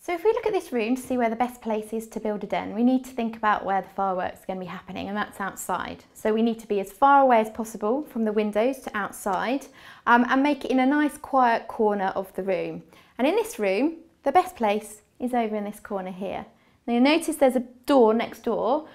So if we look at this room to see where the best place is to build a den, we need to think about where the fireworks are going to be happening, and that's outside. So we need to be as far away as possible from the windows to outside, and make it in a nice quiet corner of the room. And in this room, the best place is over in this corner here. Now you'll notice there's a door next door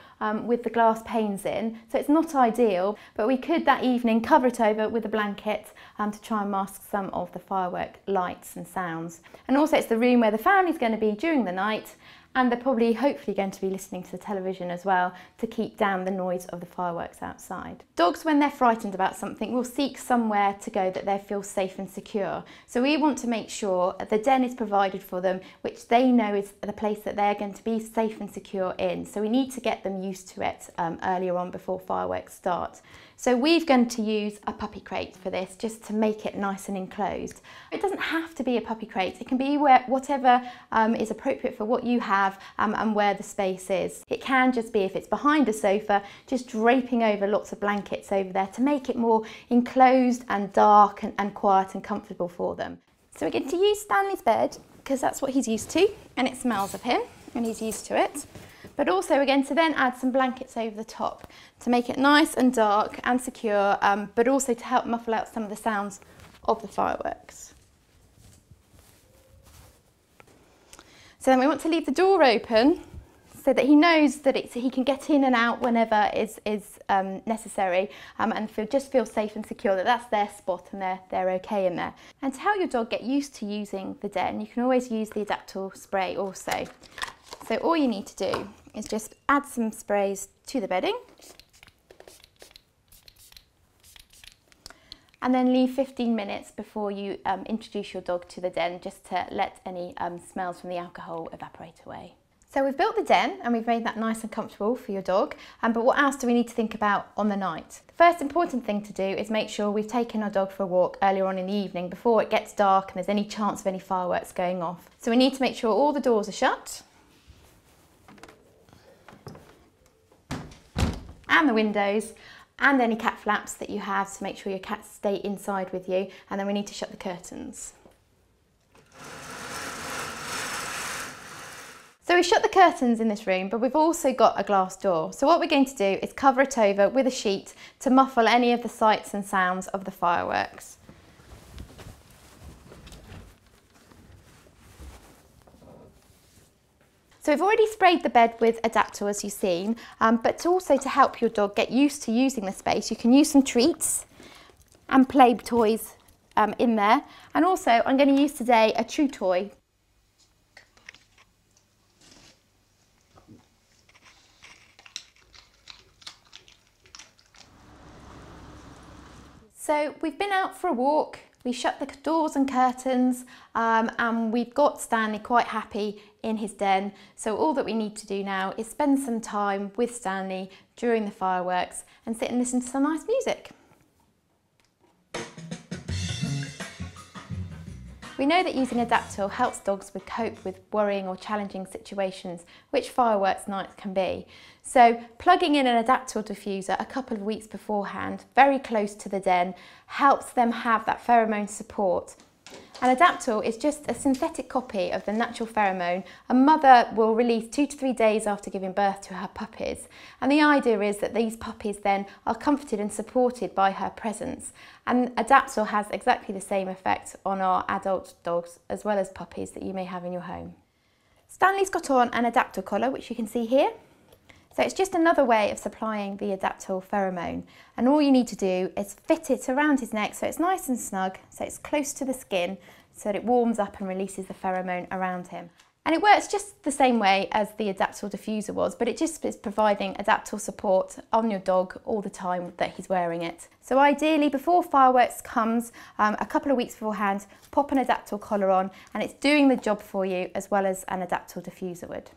with the glass panes in, so it's not ideal, but we could that evening cover it over with a blanket to try and mask some of the firework lights and sounds. And also it's the room where the family's going to be during the night, and they're probably hopefully going to be listening to the television as well to keep down the noise of the fireworks outside. Dogs, when they're frightened about something, will seek somewhere to go that they feel safe and secure. So we want to make sure the den is provided for them, which they know is the place that they're going to be safe and secure in. So we need to get them used to it earlier on before fireworks start. So we're going to use a puppy crate for this, just to make it nice and enclosed. It doesn't have to be a puppy crate, it can be whatever is appropriate for what you have and where the space is. It can just be, if it's behind a sofa, just draping over lots of blankets over there to make it more enclosed and dark and quiet and comfortable for them. So we're going to use Stanley's bed because that's what he's used to, and it smells of him and he's used to it. But also we're going to then add some blankets over the top to make it nice and dark and secure, but also to help muffle out some of the sounds of the fireworks. So then we want to leave the door open so that he knows that he can get in and out whenever is necessary, and just feel safe and secure that that's their spot and they're okay in there. And to help your dog get used to using the den, you can always use the Adaptil spray also. So all you need to do is just add some sprays to the bedding and then leave 15 minutes before you introduce your dog to the den, just to let any smells from the alcohol evaporate away. So we've built the den and we've made that nice and comfortable for your dog, but what else do we need to think about on the night? The first important thing to do is make sure we've taken our dog for a walk earlier on in the evening before it gets dark and there's any chance of any fireworks going off. So we need to make sure all the doors are shut and the windows, and any cat flaps that you have to make sure your cats stay inside with you, and then we need to shut the curtains. So we shut the curtains in this room, but we've also got a glass door. So what we're going to do is cover it over with a sheet to muffle any of the sights and sounds of the fireworks. So we've already sprayed the bed with Adaptil, as you've seen, but also to help your dog get used to using the space, you can use some treats and play toys in there. And also I'm going to use today a chew toy. So we've been out for a walk, we shut the doors and curtains, and we've got Stanley quite happy in his den. So all that we need to do now is spend some time with Stanley during the fireworks and sit and listen to some nice music. We know that using Adaptil helps dogs cope with worrying or challenging situations, which fireworks nights can be. So plugging in an Adaptil diffuser a couple of weeks beforehand, very close to the den, helps them have that pheromone support. And Adaptil is just a synthetic copy of the natural pheromone a mother will release 2 to 3 days after giving birth to her puppies. And the idea is that these puppies then are comforted and supported by her presence. And Adaptil has exactly the same effect on our adult dogs as well as puppies that you may have in your home. Stanley's got on an Adaptil collar, which you can see here. So it's just another way of supplying the Adaptil pheromone, and all you need to do is fit it around his neck so it's nice and snug, so it's close to the skin, so that it warms up and releases the pheromone around him. And it works just the same way as the Adaptil diffuser was, but it just is providing Adaptil support on your dog all the time that he's wearing it. So ideally, before fireworks comes, a couple of weeks beforehand, pop an Adaptil collar on, and it's doing the job for you as well as an Adaptil diffuser would.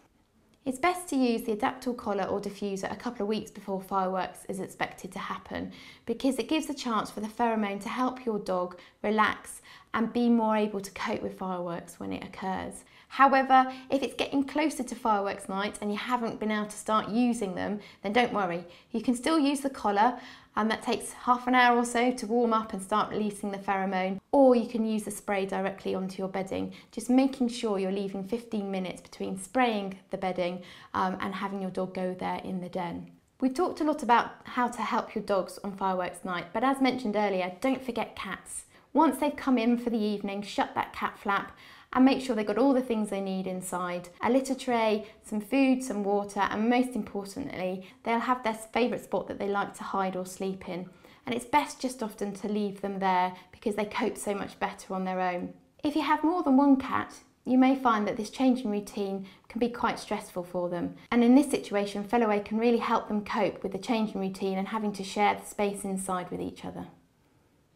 It's best to use the Adaptil collar or diffuser a couple of weeks before fireworks is expected to happen, because it gives a chance for the pheromone to help your dog relax and be more able to cope with fireworks when it occurs. However, if it's getting closer to fireworks night and you haven't been able to start using them, then don't worry. You can still use the collar, and that takes half an hour or so to warm up and start releasing the pheromone, or you can use the spray directly onto your bedding, just making sure you're leaving 15 minutes between spraying the bedding and having your dog go there in the den. We've talked a lot about how to help your dogs on fireworks night, but as mentioned earlier, don't forget cats. Once they've come in for the evening, shut that cat flap and make sure they've got all the things they need inside. A litter tray, some food, some water, and most importantly, they'll have their favourite spot that they like to hide or sleep in. And it's best just often to leave them there because they cope so much better on their own. If you have more than one cat, you may find that this changing routine can be quite stressful for them. And in this situation, Felloway can really help them cope with the changing routine and having to share the space inside with each other.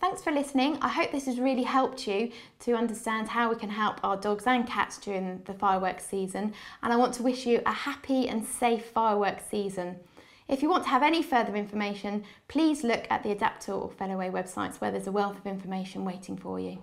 Thanks for listening. I hope this has really helped you to understand how we can help our dogs and cats during the fireworks season. And I want to wish you a happy and safe fireworks season. If you want to have any further information, please look at the Adaptil or Felloway websites where there's a wealth of information waiting for you.